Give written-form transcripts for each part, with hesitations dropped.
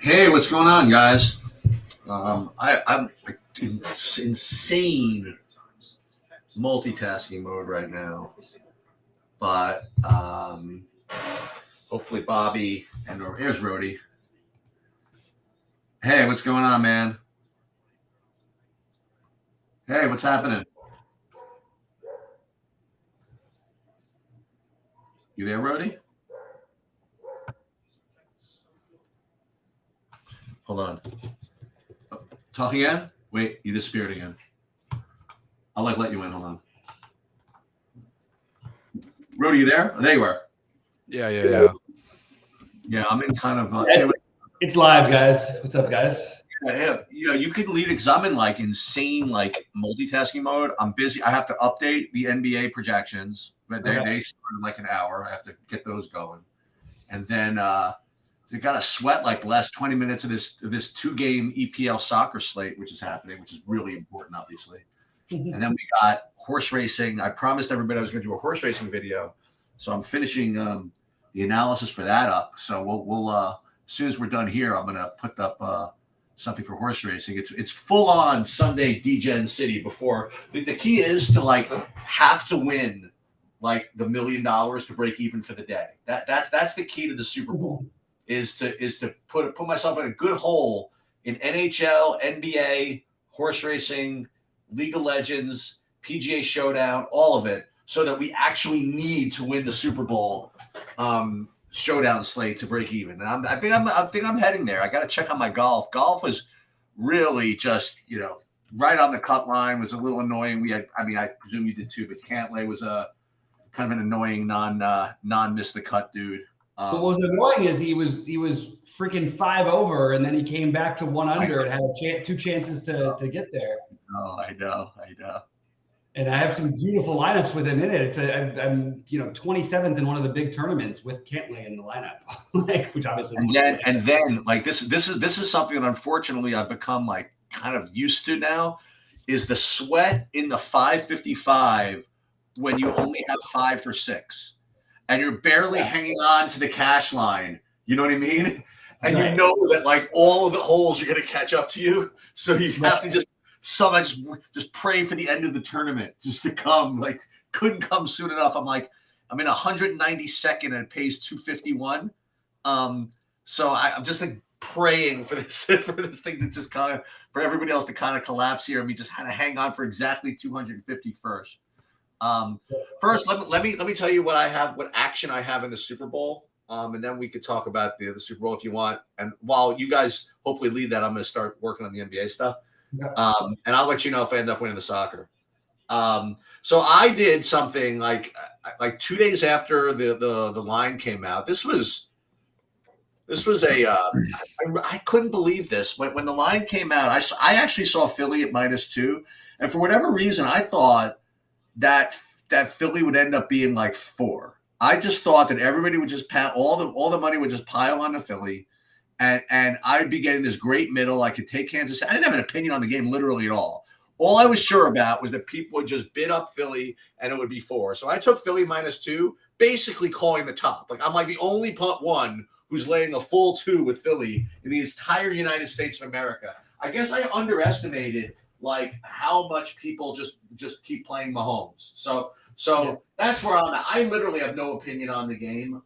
Hey, what's going on, guys? I'm in insane multitasking mode right now, but hopefully Bobby and or here's Rody. Hey, what's going on, man? Hey, what's happening? You there, Rody? Hold on. Talk again? Wait, you disappeared again. I'll let you in. Hold on. Rody, you there? Oh, there you are. Yeah. Yeah, I'm in kind of. It's live, guys. What's up, guys? Yeah, you could leave it because I'm in like insane like multitasking mode. I'm busy. I have to update the NBA projections, but they start in like an hour. I have to get those going, and then they got to sweat like the last 20 minutes of this 2-game EPL soccer slate, which is happening, which is really important, obviously. And then we got horse racing. I promised everybody I was going to do a horse racing video, so I'm finishing the analysis for that up. So we'll as soon as we're done here, I'm going to put up something for horse racing. It's full on Sunday DGen City. Before the key is to like have to win like the $1 million to break even for the day. That's the key to the Super Bowl is to put myself in a good hole in NHL, NBA, horse racing, League of Legends, PGA Showdown, all of it, so that we actually need to win the Super Bowl showdown slate to break even. And I think I'm heading there. I got to check on my golf. Golf was really just right on the cut line. Was a little annoying. I presume you did too, but Cantlay was a kind of an annoying non miss the cut dude. But what was annoying is he was freaking 5 over, and then he came back to 1 under and had two chances to get there. Oh, I know. And I have some beautiful lineups with him in it. I'm 27th in one of the big tournaments with Cantlay in the lineup, which obviously. And then like this is something that unfortunately I've become like kind of used to now, is the sweat in the 555 when you only have 5 for 6, and you're barely hanging on to the cash line. You know what I mean? And you know that like all of the holes are going to catch up to you, so you have to just pray for the end of the tournament just to come. Like couldn't come soon enough. I'm in 192nd and it pays 251. So I'm just like praying for this thing to just kind of for everybody else to kind of collapse here and me just kind of hang on for exactly 251st. First, let me tell you what action I have in the Super Bowl. And then we could talk about the Super Bowl if you want. And while you guys hopefully leave that, I'm going to start working on the NBA stuff. And I'll let you know if I end up winning the soccer. So I did something like 2 days after the line came out. This was I couldn't believe this when the line came out. I actually saw Philly at -2, and for whatever reason, I thought that Philly would end up being like 4. I just thought that everybody would just all the money would just pile onto Philly. And I'd be getting this great middle. I could take Kansas City. I didn't have an opinion on the game literally at all. All I was sure about was that people would just bid up Philly and it would be 4. So I took Philly -2, basically calling the top. Like I'm like the only one who's laying a full 2 with Philly in the entire United States of America. I guess I underestimated like how much people just keep playing Mahomes. So that's where I'm at. I literally have no opinion on the game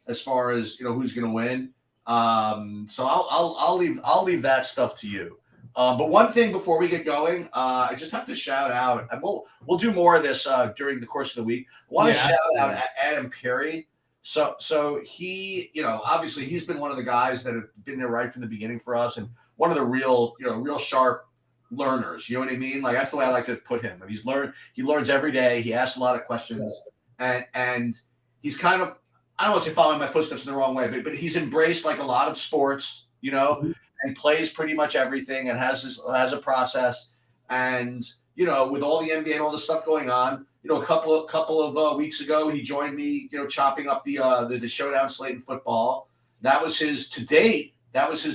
as far as who's going to win. So I'll leave that stuff to you. But one thing before we get going, I just have to shout out, and we'll do more of this during the course of the week. I want to shout out Adam Perry. So he, obviously he's been one of the guys that have been there right from the beginning for us, and one of the real sharp learners. You know what I mean? Like that's the way I like to put him. And he learns every day. He asks a lot of questions, and he's kind of, I don't want to say following my footsteps in the wrong way, but he's embraced like a lot of sports, and plays pretty much everything and has a process. And, with all the NBA and all the stuff going on, a couple of weeks ago, he joined me, chopping up the showdown slate in football. That was his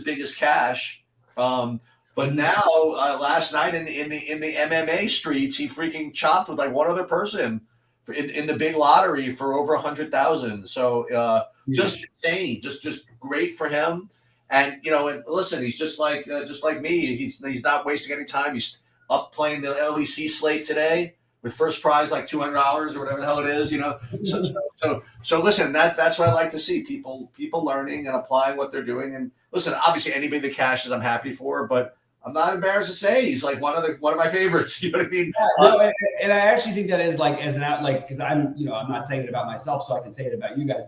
biggest cash. But now last night in the MMA streets, he freaking chopped with like one other person in the big lottery for over 100,000. So just insane, just great for him. And and listen, he's just like me. He's not wasting any time. He's up playing the LEC slate today with first prize like $200 or whatever the hell it is. So listen, that's what I like to see, people learning and applying what they're doing. And listen, obviously anybody that cashes, I'm happy for, but I'm not embarrassed to say he's like one of my favorites. You know what I mean? And I actually think that is like as an out, like, because I'm not saying it about myself, so I can say it about you guys.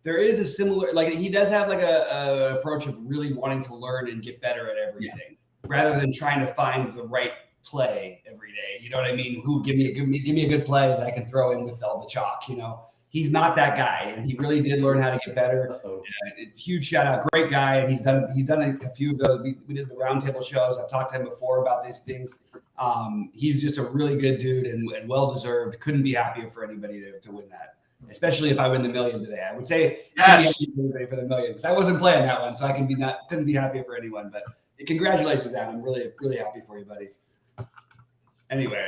There is a similar, like, he does have like a approach of really wanting to learn and get better at everything, rather than trying to find the right play every day. You know what I mean? Give me a good play that I can throw in with all the chalk. He's not that guy, and he really did learn how to get better. Huge shout out, great guy, and he's done a few of those. We did the roundtable shows. I've talked to him before about these things. He's just a really good dude and well deserved. Couldn't be happier for anybody to win that, especially if I win the million today. I would say yes for the million, because I wasn't playing that one, so couldn't be happier for anyone. But congratulations, Adam. I'm really happy for you, buddy. Anyway,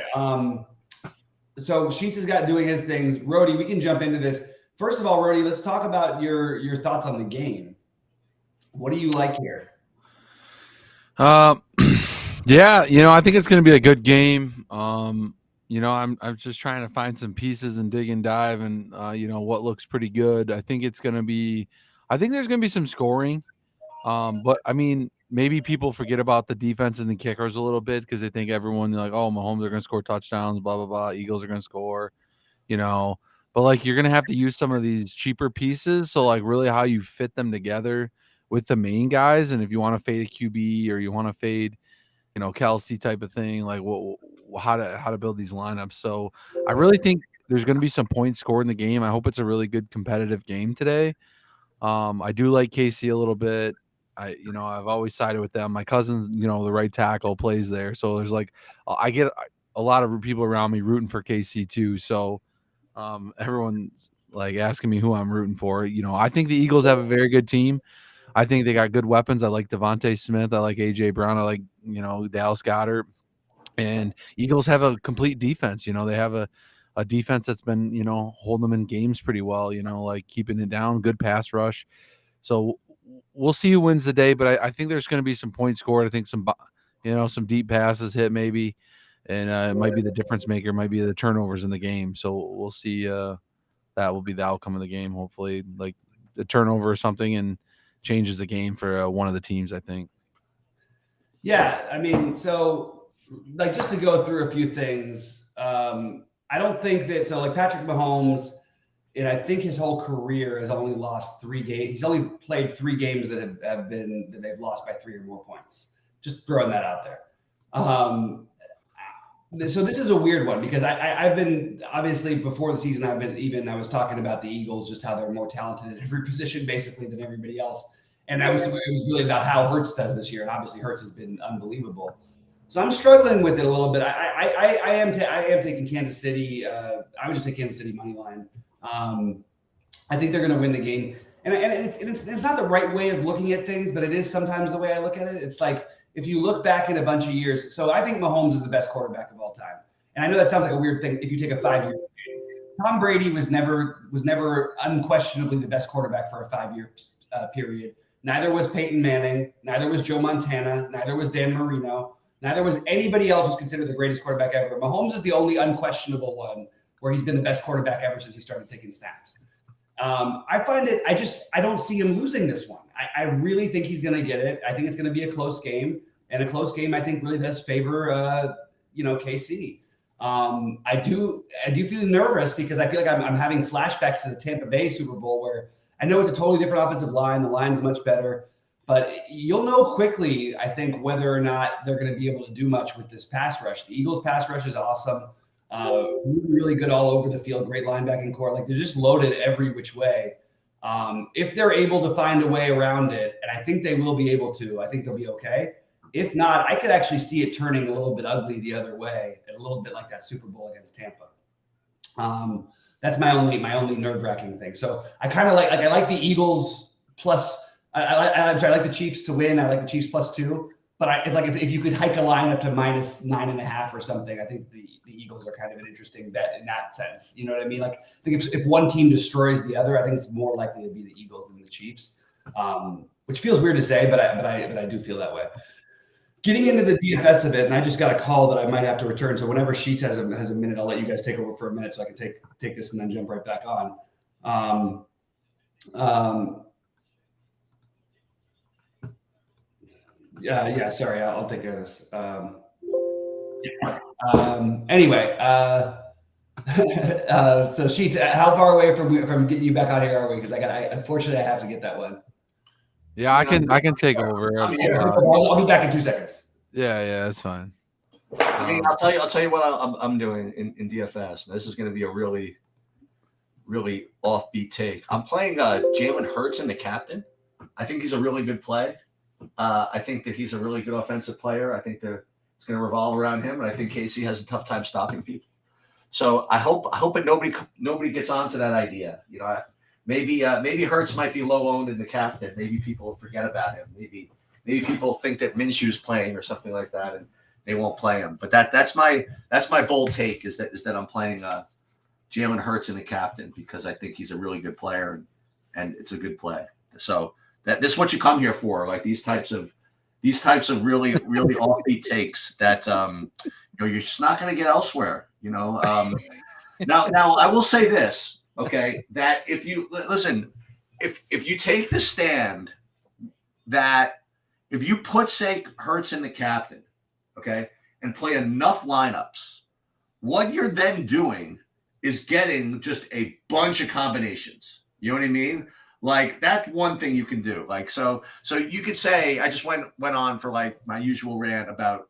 so Sheets has got doing his things. Rody, we can jump into this. First of all, Rody, let's talk about your thoughts on the game. What do you like here? Yeah, I think it's going to be a good game. I'm just trying to find some pieces and dig and dive, and what looks pretty good. I think there's going to be some scoring. But I mean, maybe people forget about the defense and the kickers a little bit because they think everyone like, oh, Mahomes are going to score touchdowns, blah blah blah. Eagles are going to score, But like, you're going to have to use some of these cheaper pieces. So like, really, how you fit them together with the main guys, and if you want to fade a QB or you want to fade, Kelsey type of thing, like how to build these lineups. So I really think there's going to be some points scored in the game. I hope it's a really good competitive game today. I do like KC a little bit. I've always sided with them. My cousin, the right tackle plays there. So there's like, I get a lot of people around me rooting for KC too. So everyone's like asking me who I'm rooting for. I think the Eagles have a very good team. I think they got good weapons. I like Devontae Smith. I like AJ Brown. I like, Dallas Goedert. And Eagles have a complete defense. They have a defense that's been, holding them in games pretty well, like keeping it down, good pass rush. So we'll see who wins the day, but I think there's going to be some points scored. I think some deep passes hit maybe, and it might be the difference maker, might be the turnovers in the game. So we'll see. That will be the outcome of the game. Hopefully, like the turnover or something, and changes the game for one of the teams, I think. Yeah, I mean, so like just to go through a few things. I don't think that so like Patrick Mahomes, and I think his whole career has only lost 3 games. He's only played 3 games that they've lost by 3 or more points. Just throwing that out there. So this is a weird one because I've been obviously before the season I was talking about the Eagles, just how they're more talented at every position basically than everybody else, and it was really about how Hurts does this year, and obviously Hurts has been unbelievable. So I'm struggling with it a little bit. I am taking Kansas City. I would just say Kansas City money line. I think they're going to win the game, and it's not the right way of looking at things, but it is sometimes the way I look at it. It's like if you look back in a bunch of years. So I think Mahomes is the best quarterback of all time, and I know that sounds like a weird thing. If you take a 5-year, Tom Brady was never unquestionably the best quarterback for a 5-year period. Neither was Peyton Manning. Neither was Joe Montana. Neither was Dan Marino. Neither was anybody else who's considered the greatest quarterback ever. Mahomes is the only unquestionable one where he's been the best quarterback ever since he started taking snaps. I find it, I don't see him losing this one. I really think he's going to get it. I think it's going to be a close game, and a close game I think really does favor, KC. I do feel nervous because I feel like I'm having flashbacks to the Tampa Bay Super Bowl where I know it's a totally different offensive line. The line's much better. But you'll know quickly, I think, whether or not they're going to be able to do much with this pass rush. The Eagles' pass rush is awesome. Really good all over the field. Great linebacking core. Like, they're just loaded every which way. If they're able to find a way around it, and I think they will be able to, I think they'll be okay. If not, I could actually see it turning a little bit ugly the other way, and a little bit like that Super Bowl against Tampa. That's my only nerve-wracking thing. So I kind of I like the Eagles plus. I like the Chiefs to win. I like the Chiefs +2. But it's like if you could hike a line up to -9.5 or something, I think the Eagles are kind of an interesting bet in that sense. You know what I mean? Like I think if one team destroys the other, I think it's more likely to be the Eagles than the Chiefs, which feels weird to say, but I do feel that way. Getting into the DFS of it, and I just got a call that I might have to return. So whenever Sheets has a minute, I'll let you guys take over for a minute so I can take this and then jump right back on. Yeah, sorry, I'll take care of this. Anyway, so Sheets, how far away from getting you back on here are we? Because unfortunately I have to get that one. Yeah, I can take over. I'll be back in 2 seconds. Yeah, that's fine. I mean, I'll tell you what I'm doing in DFS. This is going to be a really, really offbeat take. I'm playing Jalen Hurts in the captain. I think he's a really good play. I think that he's a really good offensive player. I think that it's going to revolve around him, and I think KC has a tough time stopping people. So I hope that nobody gets onto that idea. You know, maybe Hurts might be low owned in the captain. Maybe people will forget about him. Maybe people think that Minshew's playing or something like that, and they won't play him. But that's my bold take is that I'm playing Jalen Hurts in the captain because I think he's a really good player and it's a good play. So this is what you come here for, like these types of really really offbeat takes that you're just not going to get elsewhere. Now I will say this, okay, that if you listen, if you take the stand that if you put say Hurts in the captain, okay, and play enough lineups, what you're then doing is getting just a bunch of combinations. You know what I mean? Like that's one thing you can do. Like so you could say I just went on for like my usual rant about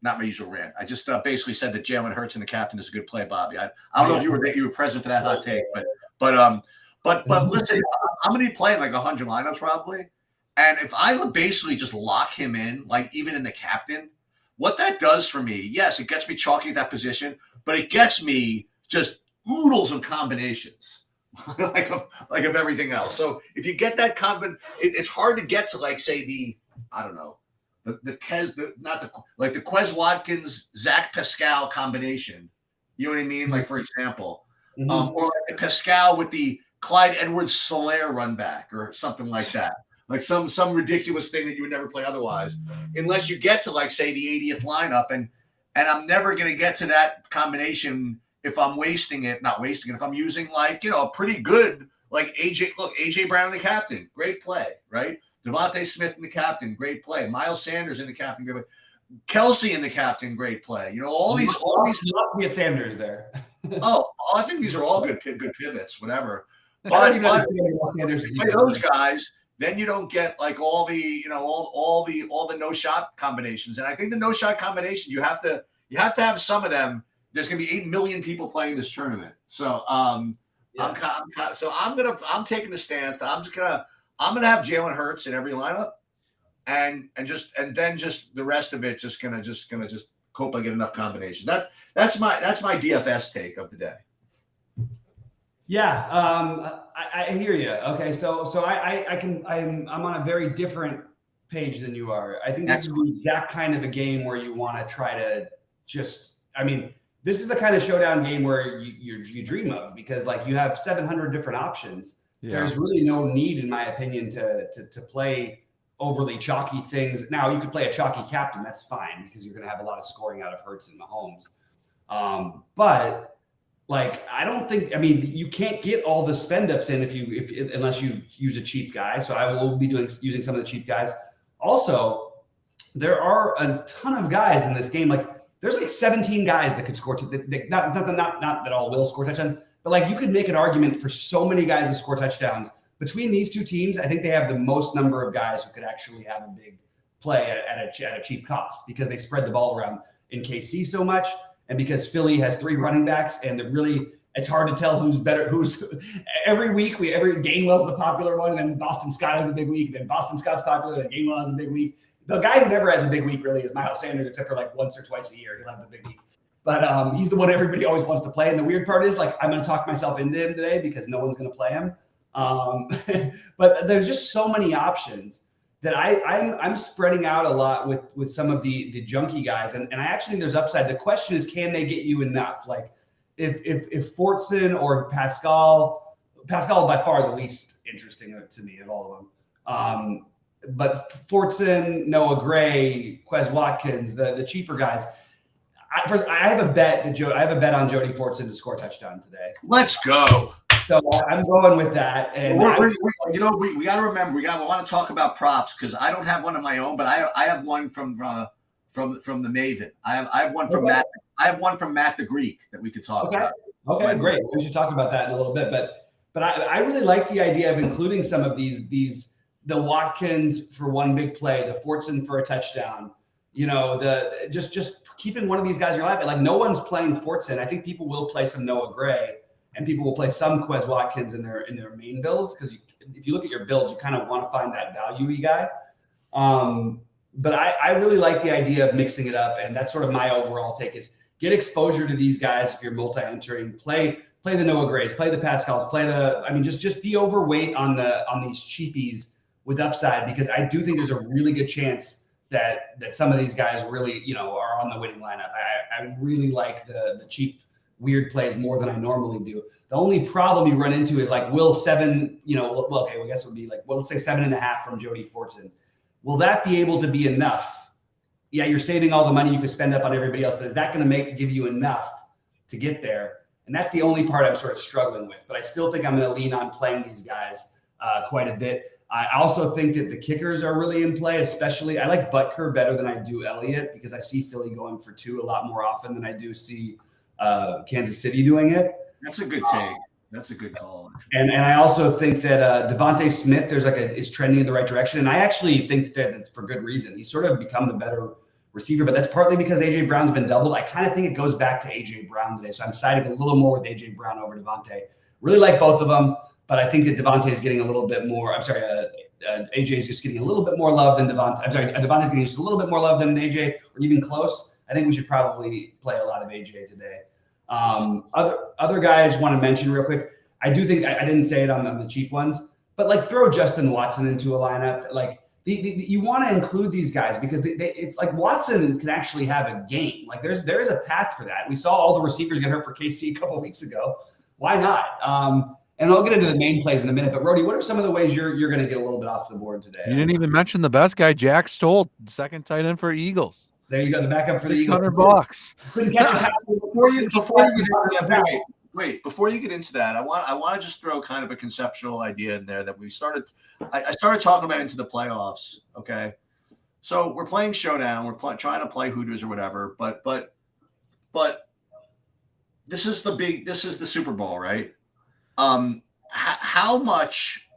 not my usual rant. I just basically said that Jalen Hurts in the captain is a good play, Bobby. I don't know if you were present for that hot take, but listen, I'm gonna be playing like 100 lineups probably, and if I would basically just lock him in, like even in the captain, what that does for me, yes, it gets me chalky at that position, but it gets me just oodles of combinations. like of everything else. So if you get that it's hard to get to like say the Quez Watkins Zach Pascal combination. You know what I mean? Like for example, or like the Pascal with the Clyde Edwards-Helaire run back or something like that. Like some ridiculous thing that you would never play otherwise, unless you get to like say the 80th lineup, and I'm never going to get to that combination. If I'm if I'm using like, a pretty good, like AJ Brown in the captain, great play, right? Devontae Smith in the captain, great play. Miles Sanders in the captain, great play. Kelsey in the captain, great play. All these get Sanders there. I think these are all good pivots, whatever. But those guys, then you don't get like all the, all the no shot combinations. And I think the no shot combination, you have to have some of them. There's going to be 8 million people playing this tournament. So I'm taking the stance that I'm going to have Jalen Hurts in every lineup and then the rest of it just going to hope I get enough combinations. That's my DFS take of the day. Yeah. I hear you. Okay. So I'm on a very different page than you are. I think this is the exact kind of a game where you want to try to this is the kind of showdown game where you dream of, because like you have 700 different options. Yeah. There's really no need, in my opinion, to play overly chalky things. Now you could play a chalky captain. That's fine because you're going to have a lot of scoring out of Hurts and Mahomes. But like, I don't think, you can't get all the spend ups in unless you use a cheap guy. So I will be using some of the cheap guys. Also, there are a ton of guys in this game. Like, there's like 17 guys that could score. Not that all will score touchdowns, but like you could make an argument for so many guys to score touchdowns. Between these two teams, I think they have the most number of guys who could actually have a big play at a cheap cost, because they spread the ball around in KC so much, and because Philly has 3 running backs, and it's hard to tell who's better. Every week Gainwell's the popular one, and then Boston Scott has a big week, then Boston Scott's popular, then Gainwell has a big week. The guy who never has a big week really is Miles Sanders, except for like once or twice a year he'll have the big week. But he's the one everybody always wants to play. And the weird part is, like, I'm going to talk myself into him today because no one's going to play him. But there's just so many options that I'm spreading out a lot with some of the junky guys, and I actually think there's upside. The question is, can they get you enough? Like if Fortson or Pascal by far the least interesting to me of all of them. But Fortson, Noah Gray, Quez Watkins, the cheaper guys. I have a bet on Jody Fortson to score a touchdown today. Let's go. So I'm going with that. And we got to remember, we want to talk about props because I don't have one of my own, but I have one from the Maven. I have one from Matt. I have one from Matt the Greek that we could talk about. Okay, great. We should talk about that in a little bit. But I really like the idea of including some of the Watkins for one big play, the Fortson for a touchdown. The just keeping one of these guys in your life. Like no one's playing Fortson. I think people will play some Noah Gray and people will play some Quez Watkins in their main builds because if you look at your builds, you kind of want to find that value-y guy. But I really like the idea of mixing it up, and that's sort of my overall take is get exposure to these guys if you're multi-entering. Play the Noah Grays, play the Pascals, just be overweight on these cheapies with upside because I do think there's a really good chance that some of these guys really, are on the winning lineup. I really like the cheap weird plays more than I normally do. The only problem you run into is like, will 7, I guess it would be like, let's say 7.5 from Jody Fortson. Will that be able to be enough? Yeah, you're saving all the money you could spend up on everybody else, but is that going to give you enough to get there? And that's the only part I'm sort of struggling with. But I still think I'm going to lean on playing these guys quite a bit. I also think that the kickers are really in play, especially I like Butker better than I do Elliott because I see Philly going for 2 a lot more often than I do see Kansas City doing it. That's a good take. That's a good call. And I also think that Devontae Smith, is trending in the right direction. And I actually think that it's for good reason. He's sort of become the better receiver, but that's partly because A.J. Brown's been doubled. I kind of think it goes back to A.J. Brown today. So I'm siding a little more with A.J. Brown over Devontae. Really like both of them, but I think that Devontae is getting a little bit more. A.J. is just getting a little bit more love than Devontae. Devontae's getting just a little bit more love than A.J. or even close. I think we should probably play a lot of A.J. today. Other guys want to mention real quick. I do think I didn't say it on the cheap ones, but like throw Justin Watson into a lineup. Like you want to include these guys because it's like Watson can actually have a game. Like there is a path for that. We saw all the receivers get hurt for KC a couple of weeks ago. Why not? And I'll get into the main plays in a minute. But Rody, what are some of the ways you're going to get a little bit off the board today? You didn't even mention the best guy, Jack Stoll, second tight end for Eagles. There you go, the backup for the Eagles. $600. Couldn't catch a pass before you get into that, I want to just throw kind of a conceptual idea in there that I started talking about into the playoffs. Okay, so we're playing Showdown, we're trying to play Hooters or whatever, but this is the Super Bowl, right? How much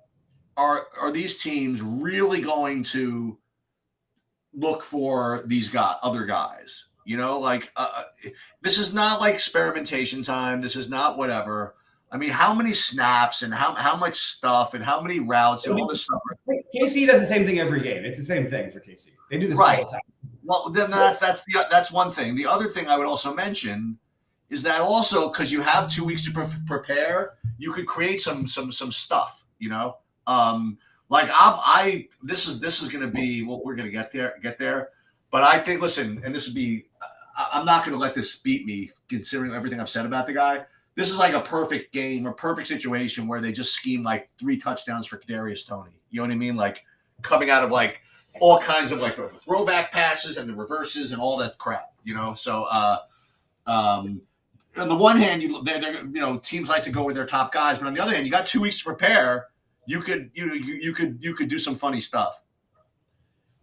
are these teams really going to look for these other guys? This is not like experimentation time. This is not whatever. I mean, how many snaps and how much stuff and how many routes and all this stuff. KC does the same thing every game. It's the same thing for KC. They do this all the time. Well, then that's one thing. The other thing I would also mention is that also because you have 2 weeks to prepare, you could create some stuff. This is going to be what we're going to get there. But I think, listen, and this would be, I'm not going to let this beat me considering everything I've said about the guy. This is like a perfect game or perfect situation where they just scheme like 3 touchdowns for Kadarius Toney. You know what I mean? Like coming out of like all kinds of like the throwback passes and the reverses and all that crap, So, on the one hand, teams like to go with their top guys, but on the other hand, you got 2 weeks to prepare. You could do some funny stuff.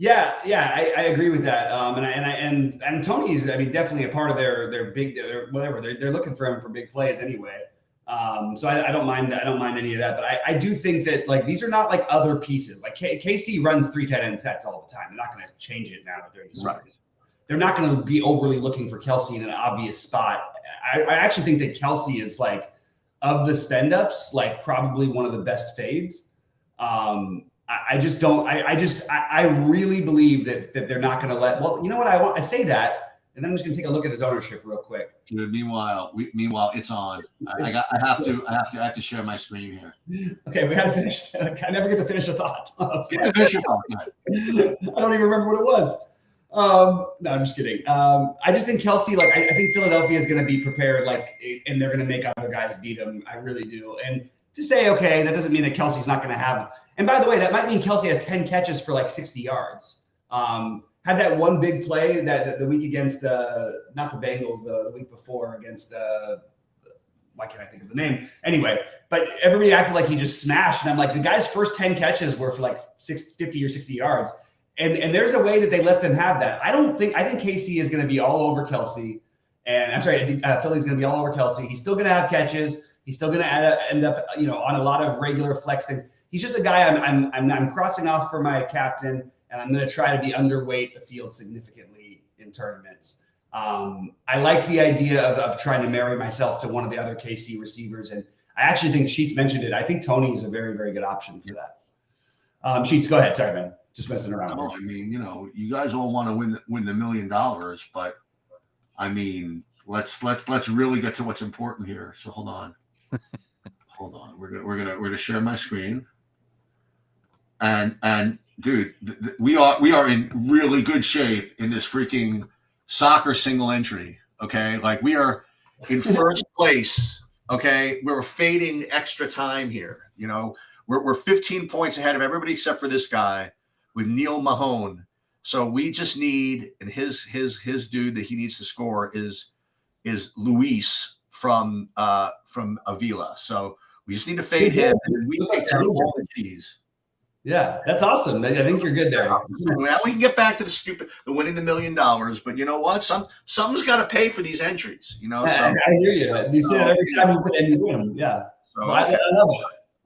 Yeah, I agree with that. And Tony's, definitely a part of their big, whatever. They're looking for him for big plays anyway. So I don't mind that. I don't mind any of that. But I do think that like these are not like other pieces. Like KC runs 3 tight end sets all the time. They're not going to change it now that they're in the right. They're not going to be overly looking for Kelsey in an obvious spot. I actually think that Kelsey is like of the spend ups, like probably one of the best fades. I really believe that they're not going to let. Well, you know what I say that, and then I'm just going to take a look at his ownership real quick. Dude, meanwhile, it's on. I have to share my screen here. Okay, we got to finish. I never get to finish a thought. Finish your thought. I don't even remember what it was. No, I'm just kidding. I just think Kelsey, like, I think Philadelphia is going to be prepared, like, and they're going to make other guys beat them. I really do. And to say, okay, that doesn't mean that Kelsey's not going to have. And by the way, that might mean Kelsey has 10 catches for like 60 yards. Had that one big play that the week against not the Bengals, the week before against why can't I think of the name? Anyway, but everybody acted like he just smashed, and I'm like, the guy's first 10 catches were for like 50 or 60 yards. And there's a way that they let them have that. I think KC is going to be all over Kelsey. And I'm sorry, Philly's going to be all over Kelsey. He's still going to have catches. He's still going to end up, on a lot of regular flex things. He's just a guy I'm crossing off for my captain, and I'm going to try to be underweight the field significantly in tournaments. I like the idea of trying to marry myself to one of the other KC receivers. And I actually think Sheets mentioned it. I think Tony is a very, very good option for that. Sheets, go ahead. Sorry, man. Just messing around. No, I mean, you guys all want to win the $1 million, but I mean, let's really get to what's important here. So hold on. We're gonna share my screen. And dude, we are in really good shape in this freaking soccer single entry. Okay, like we are in first place. Okay, we're fading extra time here. We're 15 points ahead of everybody except for this guy with Neil Mahone. So we just need, and his dude that he needs to score is Luis from Avila. So we just need to fade him, and we can take down all the cheese. Yeah, that's awesome. I think you're good there. Now we can get back to the winning the $1 million, but you know what? Something's got to pay for these entries. So, I hear you. You say that every time you put and you win. Yeah. So I love it.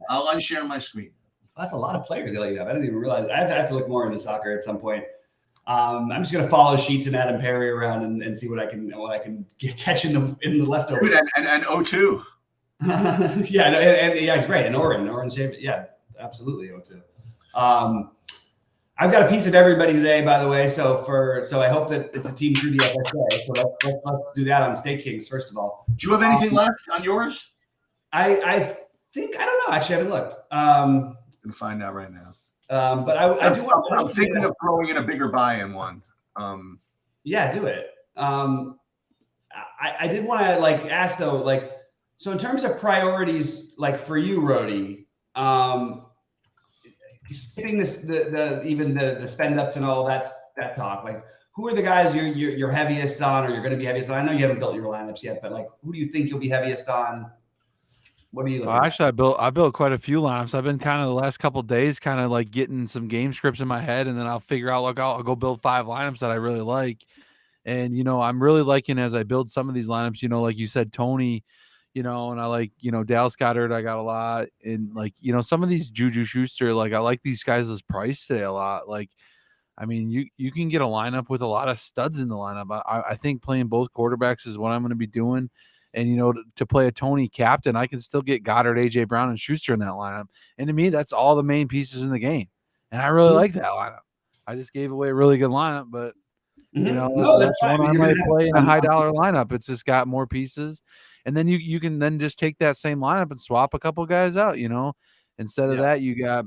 I'll unshare my screen. That's a lot of players that you have. I didn't even realize. I have to look more into soccer at some point. I'm just going to follow Sheets and Adam Perry around and see what I can catch in the leftovers. And O2. Yeah, and it's great. And Orange shape. Yeah, absolutely O2. I've got a piece of everybody today, by the way. So I hope that it's a team through the FSA. So let's do that on Stake Kings first of all. Do you have anything left on yours? I think I don't know. Actually, I haven't looked. I'm gonna find out right now. But I do. I'm thinking of throwing in a bigger buy-in one. Yeah, do it. I did want to ask though, so in terms of priorities, for you, Rody, skipping the spend up to all that talk, who are the guys you're heaviest on, or you're going to be heaviest on? I know you haven't built your lineups yet, but who do you think you'll be heaviest on? What are you looking at? Actually, I built quite a few lineups. I've been kind of the last couple of days kind of getting some game scripts in my head, and then I'll figure out I'll go build 5 lineups that I really like. And I'm really liking as I build some of these lineups, like you said, Tony, and I like, Dallas Goedert, I got a lot. And some of these Juju Schuster, I like these guys' price today a lot. I mean, you can get a lineup with a lot of studs in the lineup. I think playing both quarterbacks is what I'm going to be doing. And, to play a Tony captain, I can still get Goddard, A.J. Brown, and Schuster in that lineup. And to me, that's all the main pieces in the game. And I really like that lineup. I just gave away a really good lineup, but, that's one I might play in a high-dollar lineup. It's just got more pieces. And then you can then just take that same lineup and swap a couple guys out, Instead of that, you got,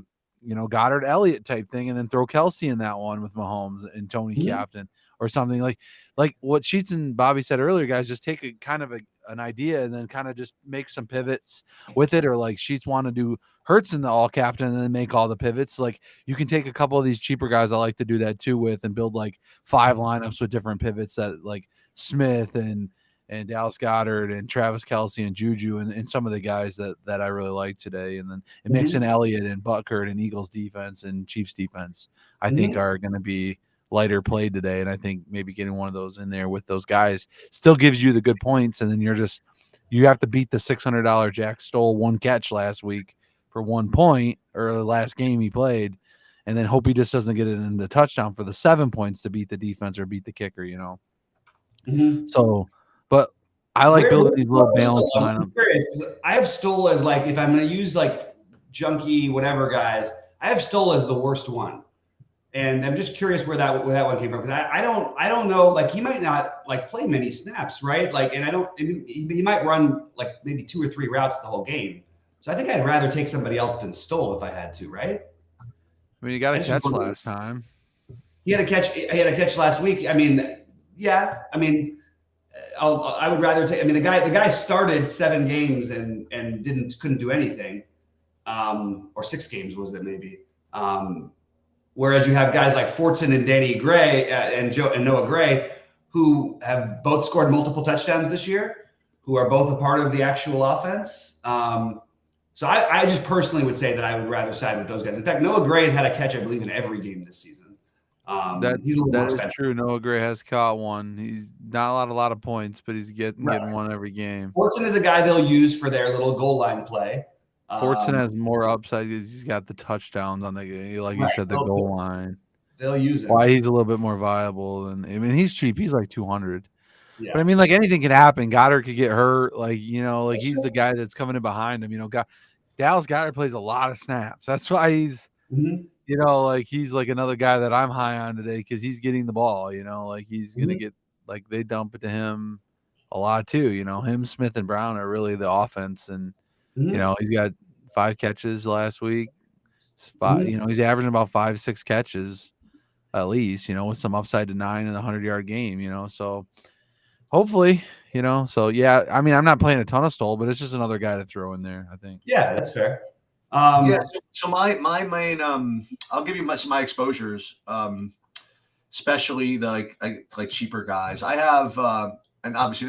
Goddard, Elliott type thing, and then throw Kelsey in that one with Mahomes and Tony captain or something like what Sheets and Bobby said earlier, guys. Just take an idea and then kind of just make some pivots with it, or Sheets want to do Hurts in the all captain and then make all the pivots. You can take a couple of these cheaper guys I like to do that too with, and build 5 lineups with different pivots that Smith and Dallas Goedert and Travis Kelce and Juju and some of the guys that I really like today. And then it mix in Elliott and Butker and Eagles defense and Chiefs defense, I think are going to be lighter played today. And I think maybe getting one of those in there with those guys still gives you the good points. And then you have to beat the $600 Jack Stoll 1 catch last week for 1 point, or the last game he played, and then hope he just doesn't get it in the touchdown for the 7 points to beat the defense or beat the kicker, So, but I like building these little balanced lineups. I have Stoll as if I'm going to use junky whatever guys, I have Stoll as the worst one, and I'm just curious where that one came from, because I don't know, he might not play many snaps, right? He might run maybe 2 or 3 routes the whole game. So I think I'd rather take somebody else than Stoll if I had to, right? I mean, he got a That's catch just- last time. He had a catch. He had a catch last week. I mean, yeah. I mean, I would rather take. I mean, the guy started 7 games and couldn't do anything, or 6 games was it maybe? Whereas you have guys like Fortson and Danny Gray and Noah Gray, who have both scored multiple touchdowns this year, who are both a part of the actual offense. So I just personally would say that I would rather side with those guys. In fact, Noah Gray has had a catch, I believe, in every game this season. He's a little more expensive. True. Noah Gray has caught one. He's not a lot of points, but he's getting one every game. Fortson is a guy they'll use for their little goal line play. Fortson has more upside because he's got the touchdowns on the game, like you said, the goal line. They'll use him. Why he's a little bit more viable than I mean, he's cheap. He's like 200. Yeah. But I mean, like anything can happen. Goddard could get hurt. Like that's he's true. The guy that's coming in behind him. Dallas Goedert plays a lot of snaps. That's why he's. Mm-hmm. He's like another guy that I'm high on today because he's getting the ball, he's going to get they dump it to him a lot too. Him, Smith, and Brown are really the offense. And, he's got 5 catches last week. He's averaging about 5-6 catches at least, with some upside to 9 in the 100-yard game, so hopefully, so yeah, I mean, I'm not playing a ton of Stoll, but it's just another guy to throw in there, I think. Yeah, that's fair. So my main I'll give you my exposures, especially the like cheaper guys. I have and obviously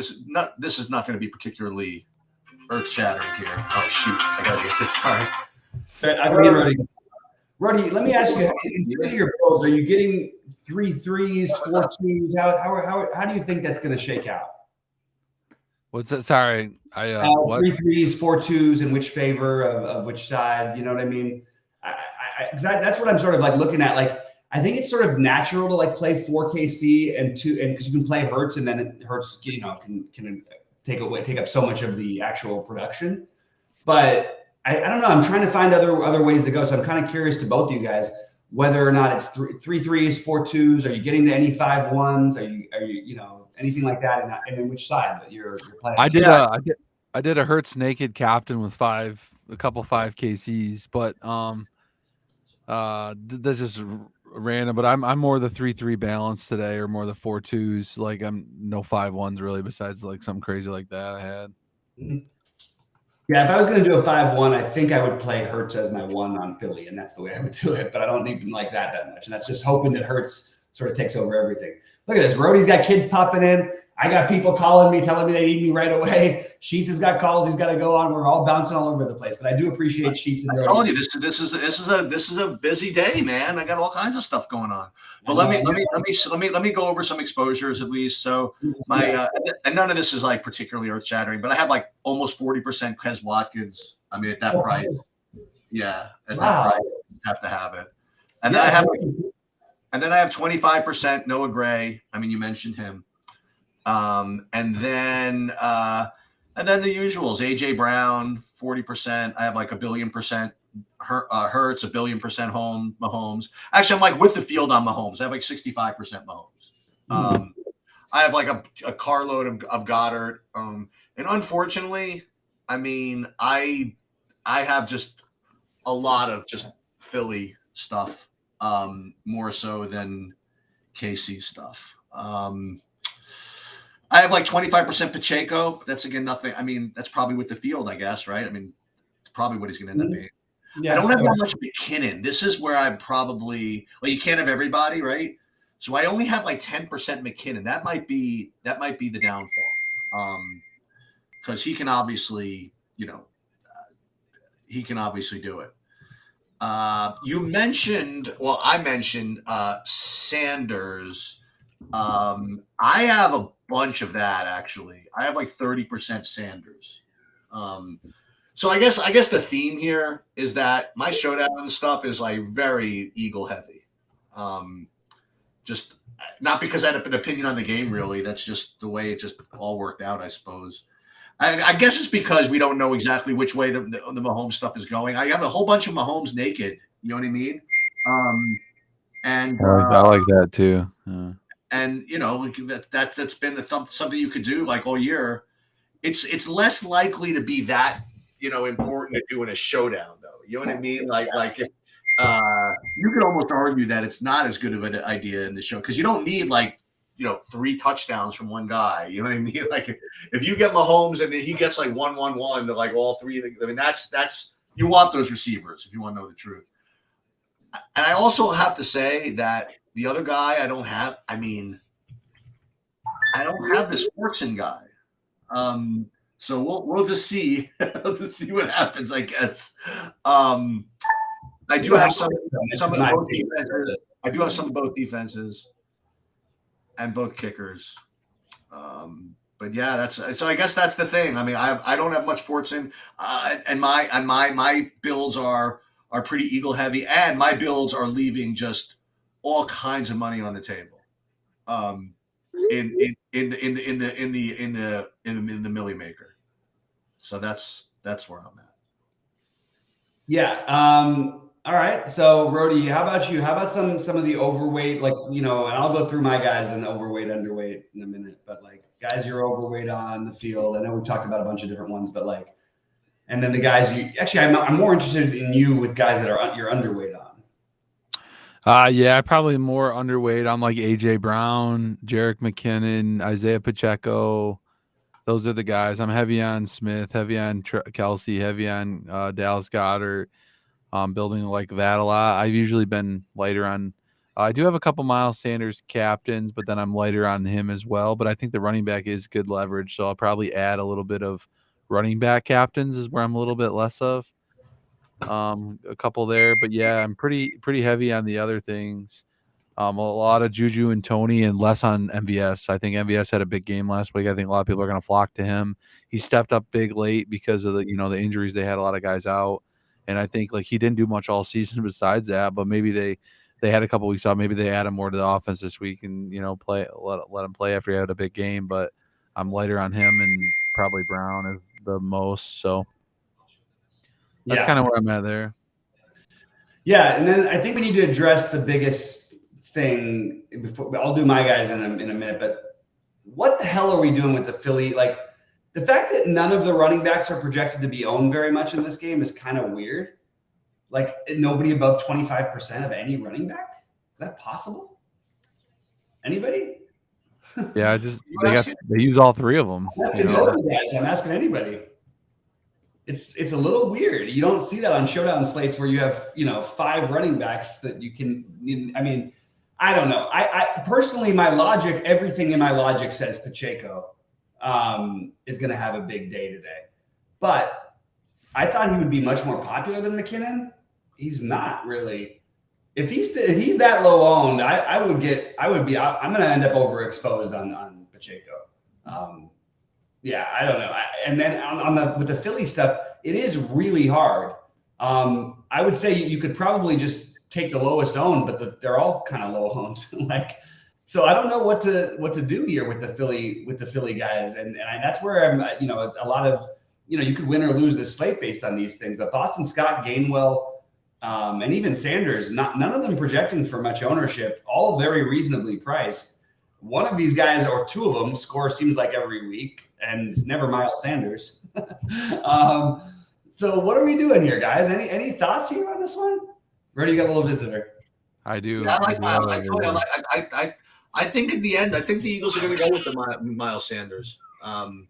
this is not going to be particularly earth shattering here. Oh shoot, I gotta get this. Sorry. I can get ready. Roddy, let me ask you: in your builds, are you getting 3 3s, 4 2s? How do you think that's going to shake out? What's that? Sorry, 3 3s, 4 2s, in which favor of which side? You know what I mean? That's what I'm sort of like looking at. Like, I think it's sort of natural to like play 4 KC and because you can play Hurts and then Hurts, can take up so much of the actual production. But I don't know. I'm trying to find other ways to go. So I'm kind of curious to both of you guys whether or not it's 3 3s, 4 2s. Are you getting to any 5 1s? Are you anything like that? And in which side that you're playing? I did a Hurts naked captain with a couple 5 KCs, but that's just random. But I'm more the 3-3 balance today, or more the 4 2s. Like I'm no 5 1s really, besides like something crazy like that I had. Mm-hmm. Yeah, if I was going to do a 5-1, I think I would play Hurts as my 1 on Philly, and that's the way I would do it. But I don't even like that much, and that's just hoping that Hurts sort of takes over everything. Look at this. Rody's got kids popping in. I got people calling me, telling me they need me right away. Sheets has got calls he's got to go on. We're all bouncing all over the place, but I do appreciate Sheets and Rody. I'm telling you, this is a busy day, man. I got all kinds of stuff going on. But let me go over some exposures at least. So and none of this is like particularly earth shattering, but I have like almost 40% Quez Watkins. I mean, at that price, yeah, at that price, you have to have it. And then I have 25% Noah Gray. I mean, you mentioned him. And then the usuals, AJ Brown, 40%. I have like 1 billion percent Hurts, 1 billion percent Mahomes. Actually, I'm like with the field on Mahomes. I have like 65% Mahomes. I have like a carload of Goddard. And unfortunately, I mean, I have just a lot of just Philly stuff, more so than KC stuff. I have like 25% Pacheco. That's again nothing. I mean, that's probably with the field, I guess, right? I mean, it's probably what he's going to end up being. Yeah. I don't have that much McKinnon. This is where I'm probably you can't have everybody, right? So I only have like 10% McKinnon. That might be the downfall, because he can obviously, do it. I mentioned Sanders. I have a bunch of that actually. I have like 30% Sanders. So I guess the theme here is that my showdown stuff is like very Eagle heavy. Just not because I had an opinion on the game really. That's just the way it just all worked out, I suppose. I guess it's because we don't know exactly which way the Mahomes stuff is going. I have a whole bunch of Mahomes naked. You know what I mean? And I like that too. Yeah. And that's been something you could do like all year. It's less likely to be that important to do in a showdown though. You know what I mean? Like if you could almost argue that it's not as good of an idea in the show because you don't need 3 touchdowns from one guy. You know what I mean? Like if you get Mahomes and then he gets 1-1-1 to all 3. I mean that's you want those receivers if you want to know the truth. And I also have to say that the other guy I don't have. I mean, I don't have this Fortson guy. So we'll just see. We'll just see what happens, I guess. I do have some of both defenses. I do have some of both defenses and both kickers. But yeah, so I guess that's the thing. I mean, I don't have much Fortson, and my builds are pretty Eagle heavy, and my builds are leaving just all kinds of money on the table. In the Millie Maker. So that's where I'm at. Yeah. All right. So Rody, how about you? How about some of the overweight, and I'll go through my guys and overweight, underweight in a minute, but guys you're overweight on the field. I know we've talked about a bunch of different ones, but and then the guys I'm more interested in you with guys that you're underweight on. Yeah, probably more underweight. I'm like AJ Brown, Jerick McKinnon, Isaiah Pacheco. Those are the guys. I'm heavy on Smith, heavy on Kelsey, heavy on Dallas Goedert. Building like that a lot. I've usually been lighter on. I do have a couple Miles Sanders captains, but then I'm lighter on him as well. But I think the running back is good leverage, so I'll probably add a little bit of running back captains is where I'm a little bit less of. A couple there, but yeah, I'm pretty heavy on the other things. A lot of Juju and Tony and less on MVS. I think MVS had a big game last week. I think a lot of people are going to flock to him. He stepped up big late because of the injuries. They had a lot of guys out. And I think he didn't do much all season besides that, but maybe they had a couple weeks off. Maybe they add him more to the offense this week and let him play after he had a big game. But I'm lighter on him and probably Brown is the most. So that's kind of where I'm at there. Yeah, and then I think we need to address the biggest thing before. I'll do my guys in a minute, but what the hell are we doing with the Philly? The fact that none of the running backs are projected to be owned very much in this game is kind of weird. Nobody above 25% of any running back. Is that possible? Anybody? Yeah, they use all 3 of them. I'm asking anybody. It's a little weird. You don't see that on showdown slates where you have 5 running backs that you can. I mean, I don't know. I personally, everything in my logic says Pacheco is going to have a big day today. But I thought he would be much more popular than McKinnon. He's not really. If he's that low owned, I'm going to end up overexposed on Pacheco. Yeah, I don't know. And then with the Philly stuff, it is really hard. I would say you could probably just take the lowest owned, but they're all kind of low owned. So I don't know what to do here with the Philly guys, and that's where I'm. It's a lot of you could win or lose this slate based on these things. But Boston Scott, Gainwell, and even Sanders, none of them projecting for much ownership. All very reasonably priced. One of these guys or 2 of them score seems like every week, and it's never Miles Sanders. So what are we doing here, guys? Any thoughts here on this one? Ready? You got a little visitor. I do. Yeah, I like Miles. I think in the end, I think the Eagles are going to go with the Miles Sanders. I'm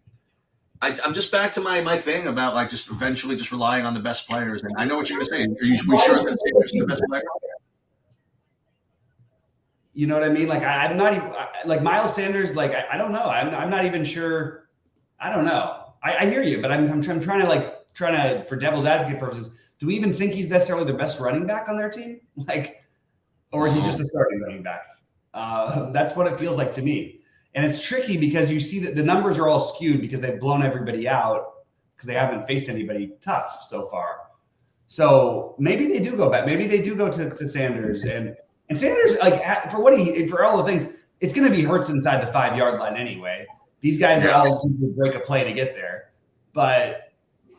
just back to my thing about just eventually just relying on the best players. And I know what you're going to say. Are you sure that Sanders is the best player? You know what I mean? I'm not even Miles Sanders. I don't know. I'm not even sure. I don't know. I hear you, but I'm trying to for devil's advocate purposes. Do we even think he's necessarily the best running back on their team? Or is he just a starting running back? That's what it feels like to me. And it's tricky because you see that the numbers are all skewed because they've blown everybody out because they haven't faced anybody tough so far. So maybe they do go back. Maybe they do go to Sanders and Sanders, for all the things, it's going to be Hurts inside the 5-yard line anyway. These guys are all going to break a play to get there. But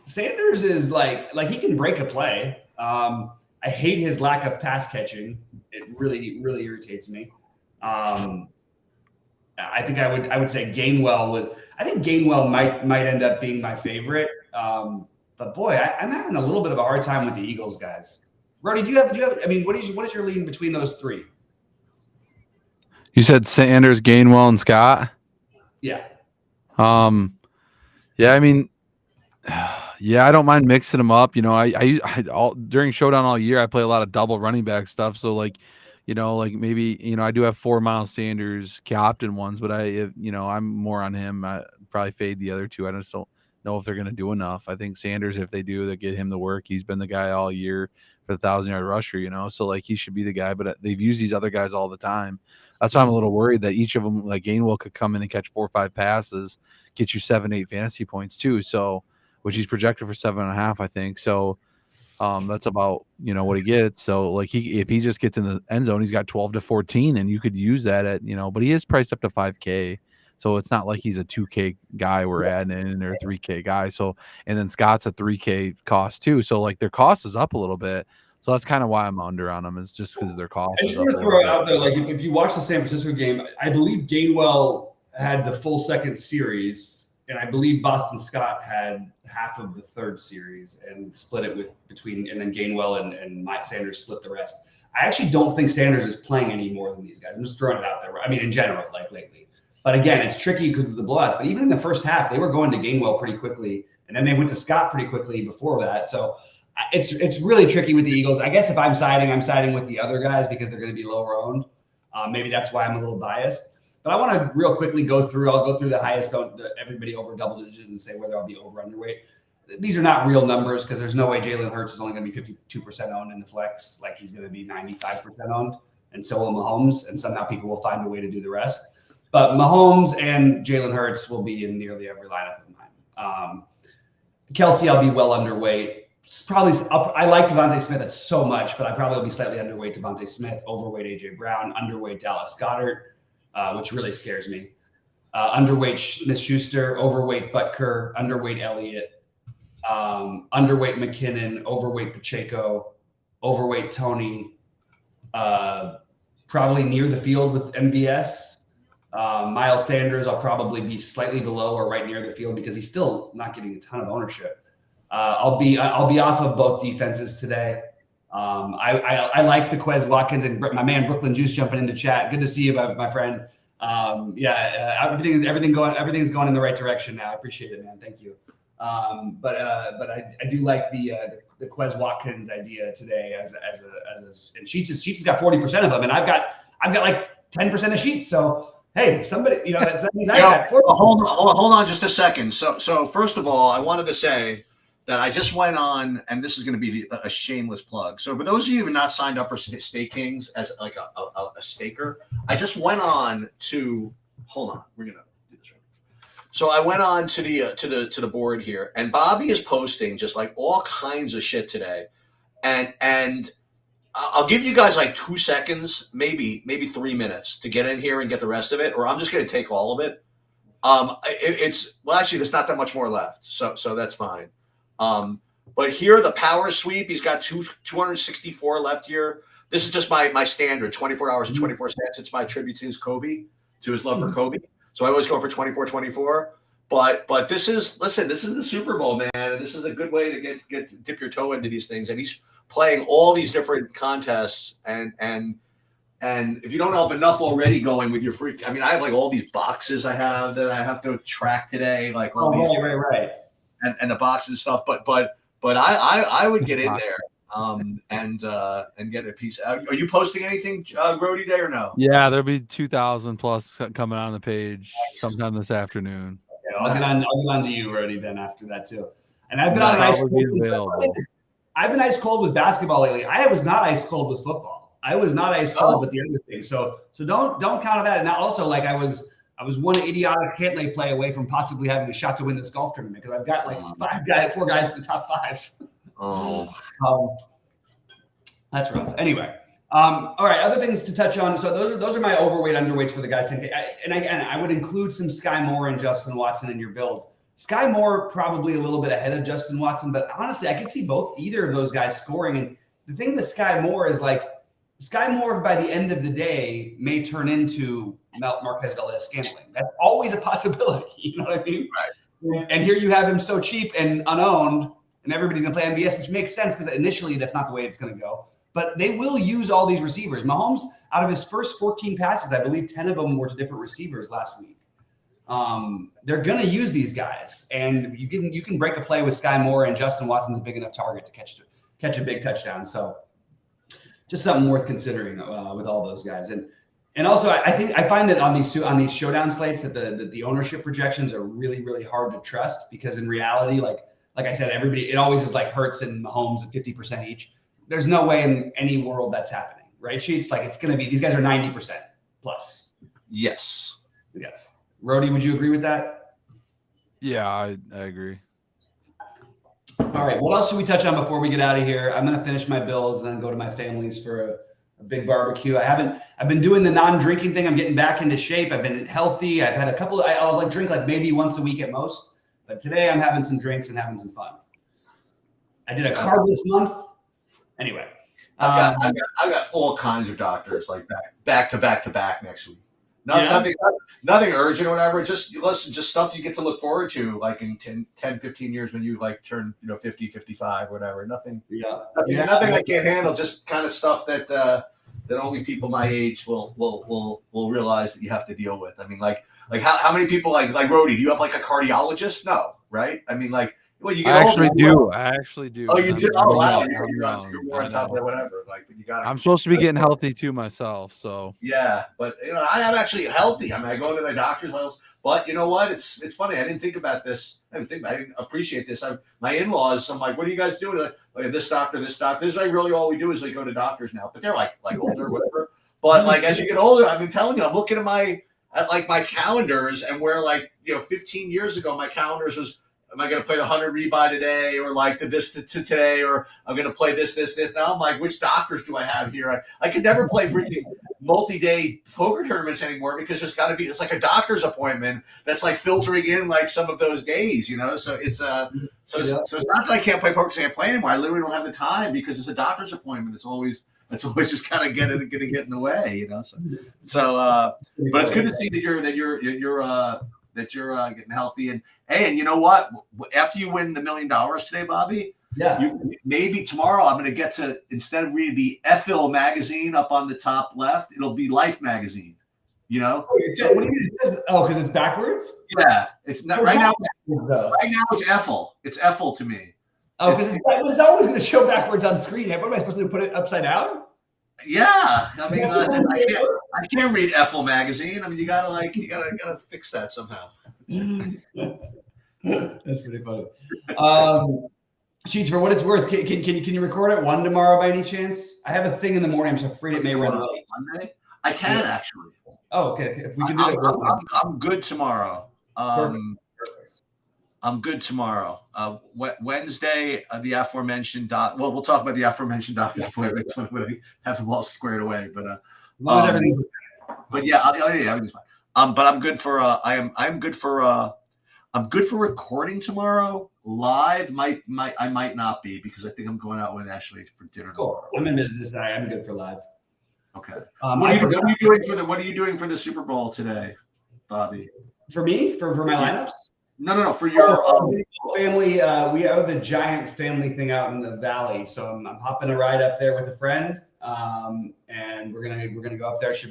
Sanders is he can break a play. I hate his lack of pass catching. It really, really irritates me. I think I would say Gainwell I think Gainwell might end up being my favorite. But boy, I'm having a little bit of a hard time with the Eagles guys. Rody, do you have? I mean, what is your lean between those three? You said Sanders, Gainwell, and Scott. Yeah. Yeah. I mean, yeah, I don't mind mixing them up. You know, I during Showdown all year, I play a lot of double running back stuff. So like, you know, like maybe, you know, I do have 4 Miles Sanders captain ones, but I'm more on him. I probably fade the other two. I just don't know if they're going to do enough. I think Sanders, if they do, they get him the work. He's been the guy all year for the 1,000-yard rusher, you know, so like he should be the guy, but they've used these other guys all the time. That's why I'm a little worried that each of them, like Gainwell, could come in and catch 4 or 5 passes, get you 7-8 fantasy points too. So, which he's projected for 7.5, I think. So that's about, you know, what he gets. So like if he just gets in the end zone, he's got 12 to 14, and you could use that at, you know, but he is priced up to 5K. So it's not like he's a 2K guy we're adding in, or a 3K guy. So, and then Scott's a 3K cost too. So like their cost is up a little bit. So that's kind of why I'm under on them, is just because their cost is up a little throw bit. out there, like if you watch the San Francisco game, I believe Gainwell had the full second series, and I believe Boston Scott had half of the third series and split it and then Gainwell and Mike Sanders split the rest. I actually don't think Sanders is playing any more than these guys. I'm just throwing it out there. I mean, in general, like lately. But again, it's tricky because of the blowouts. But even in the first half, they were going to Gainwell pretty quickly, and then they went to Scott pretty quickly before that. So it's really tricky with the Eagles. I guess if I'm siding with the other guys because they're going to be lower owned. Maybe that's why I'm a little biased. But I want to real quickly I'll go through the highest, everybody over double digits, and say whether I'll be over underweight. These are not real numbers because there's no way Jalen Hurts is only going to be 52% owned in the flex. Like he's going to be 95% owned, and so will Mahomes. And somehow people will find a way to do the rest. But Mahomes and Jalen Hurts will be in nearly every lineup of mine. Kelsey, I'll be well underweight. I like Devontae Smith so much, but I probably will be slightly underweight Devontae Smith, overweight AJ Brown, underweight Dallas Goedert, which really scares me. Underweight Smith-Schuster, overweight Butker, underweight Elliott, underweight McKinnon, overweight Pacheco, overweight Tony, probably near the field with MVS. Miles Sanders, I'll probably be slightly below or right near the field because he's still not getting a ton of ownership. I'll be off of both defenses today. I like the Quez Watkins and my man Brooklyn Juice jumping into chat. Good to see you, my friend. Everything's going in the right direction now. I appreciate it, man. Thank you. But I do like the Quez Watkins idea today and Sheets has got 40% of them, and I've got like 10% of Sheets. So hey, somebody, that means I got 40%. Hold on just a second. So first of all, I wanted to say that I just went on, and this is going to be a shameless plug. So for those of you who have not signed up for Stake Kings as like a staker, I just went on to hold on. We're gonna do this right. So I went on to the board here, and Bobby is posting just like all kinds of shit today, and I'll give you guys like 2 seconds, maybe 3 minutes to get in here and get the rest of it, or I'm just going to take all of it. Actually, there's not that much more left, so that's fine. But here, the power sweep, he's got 264 left here. This is just my standard, $24.24. It's my tribute to his love for Kobe. So I always go for 24.24. But this is the Super Bowl, man. And this is a good way to dip your toe into these things. And he's playing all these different contests. And if you don't have enough already going with your freak, I mean, I have like all these boxes I have that I have to track today, like all these. Right. And the box and stuff, but I would get in there and get a piece. Are you posting anything, Grody, today or no? Yeah, there'll be 2,000 plus coming on the page sometime this afternoon. Okay, I'll get on to you, Grody, then after that too. And I've been ice cold with basketball lately. I was not ice cold with football. I was not ice cold with the other thing. So don't count on that. And also, like I was one idiotic Cantlay play away from possibly having a shot to win this golf tournament because I've got like 4 guys in the top 5. That's rough. Anyway, all right. Other things to touch on. So those are my overweight, underweights for the guys. And again, I would include some Sky Moore and Justin Watson in your builds. Sky Moore probably a little bit ahead of Justin Watson, but honestly, I could see either of those guys scoring. And the thing with Sky Moore is like Sky Moore by the end of the day may turn into Marquez Valdes-Scantling. That's always a possibility. You know what I mean? Right. And here you have him so cheap and unowned, and everybody's going to play MVS, which makes sense because initially that's not the way it's going to go. but they will use all these receivers. Mahomes, out of his first 14 passes, I believe 10 of them were to different receivers last week. They're going to use these guys, and you can break a play with Sky Moore, and Justin Watson's a big enough target to catch a big touchdown. So just something worth considering with all those guys. And also, I find that on these showdown slates that the ownership projections are really, really hard to trust, because in reality, like I said, it always is like Hurts and Mahomes at 50% each. There's no way in any world that's happening, right? Sheets, like, it's going to be, these guys are 90% plus. Yes. Rody, would you agree with that? Yeah, I agree. All right. What else should we touch on before we get out of here? I'm going to finish my bills and then go to my family's for a big barbecue. I've been doing the non-drinking thing. I'm getting back into shape. I've been healthy. I've had a couple. I'll like drink like maybe once a week at most. But today I'm having some drinks and having some fun. I did a carbless month. Anyway, I've got all kinds of doctors like back to back next week. Nothing urgent or whatever. Just stuff you get to look forward to, like in 10, 15 years when you like turn 50, 55, whatever. Nothing I can't handle. Just kind of stuff that only people my age will realize that you have to deal with. I mean, like how many people like Rody? Do you have like a cardiologist? No, right? I mean, like. Well, you get I actually do. Oh, you do? Oh, wow. You're more I on top of know. that, whatever. Like, you got. I'm supposed to be getting healthy too myself, so. Yeah, but I am actually healthy. I mean, I go to my doctor's house, but you know what? It's funny. I didn't think about this. I didn't appreciate this. My in-laws. I'm like, what are you guys doing? Like, this doctor. This is like really all we do is we go to doctors now. But they're like older, whatever. But like as you get older, I've been telling you, I'm looking at my calendars, and where 15 years ago my calendars was. Am I going to play the 100 rebuy today, or like this to today, or I'm going to play this? Now I'm like, which doctors do I have here? I could never play freaking multi-day poker tournaments anymore, because there's got to be, it's like a doctor's appointment that's like filtering in like some of those days, So it's so it's not that I can't play poker because I can't play anymore. I literally don't have the time because it's a doctor's appointment. It's always just kind of going to get in the way, So but it's good to see that you're getting healthy, and you know what? After you win the $1 million today, Bobby, maybe tomorrow I'm going to get to, instead of reading the FL magazine up on the top left, it'll be Life magazine. So what do you mean? Because it's backwards. Yeah, it's not right now. Right now it's FL. It's FL to me. Oh, because it's always going to show backwards on screen. What am I supposed to do? Put it upside down? Yeah, I mean, I can't read FL magazine. I mean, you gotta fix that somehow. That's pretty funny. Sheets, for what it's worth, can you record at 1 tomorrow by any chance? I have a thing in the morning. I'm so afraid it may run late. Monday? I can actually. Oh, okay. If we can do it, I'm good tomorrow. Perfect. I'm good tomorrow. Wednesday, the aforementioned we'll talk about the aforementioned doctor's appointments when we have them all squared away. But yeah, everything's fine. But I'm good for I'm good for recording tomorrow. Live I might not be, because I think I'm going out with Ashley for dinner. Cool. I'm in business. I'm good for live. Okay. What are you doing for the Super Bowl today, Bobby? For me, for my lineups. No, for your family. We have a giant family thing out in the valley, so I'm hopping a ride up there with a friend, and we're gonna go up there. It's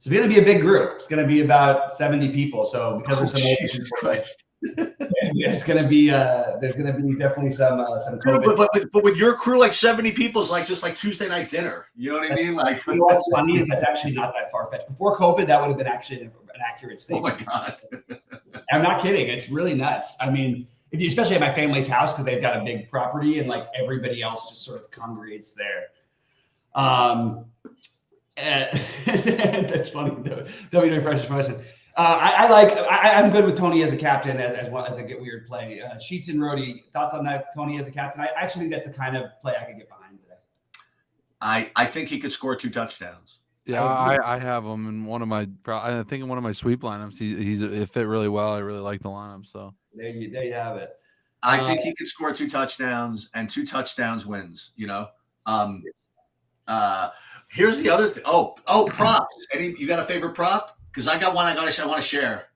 gonna be a big group. It's gonna be about 70 people. So because there's some Jesus Christ, there's gonna be definitely some COVID. But with your crew, like 70 people is like just like Tuesday night dinner. You know what I mean? Like, you know what's funny is that's actually not that far fetched. Before COVID, that would have been actually an accurate statement. Oh my God. I'm not kidding. It's really nuts. I mean, especially at my family's house, because they've got a big property and like everybody else just sort of congregates there. That's funny though. WW question. I'm good with Tony as a captain as well as a get weird play. Sheets and Rody, thoughts on that? Tony as a captain. I actually think that's the kind of play I could get behind today. I think he could score 2 touchdowns. Yeah, I have him in one of my. I think in one of my sweep lineups, it fit really well. I really like the lineup. So there you have it. I think he could score 2 touchdowns, and 2 touchdowns wins. Here's the other thing. Oh, props. You got a favorite prop? Because I got one. I want to share.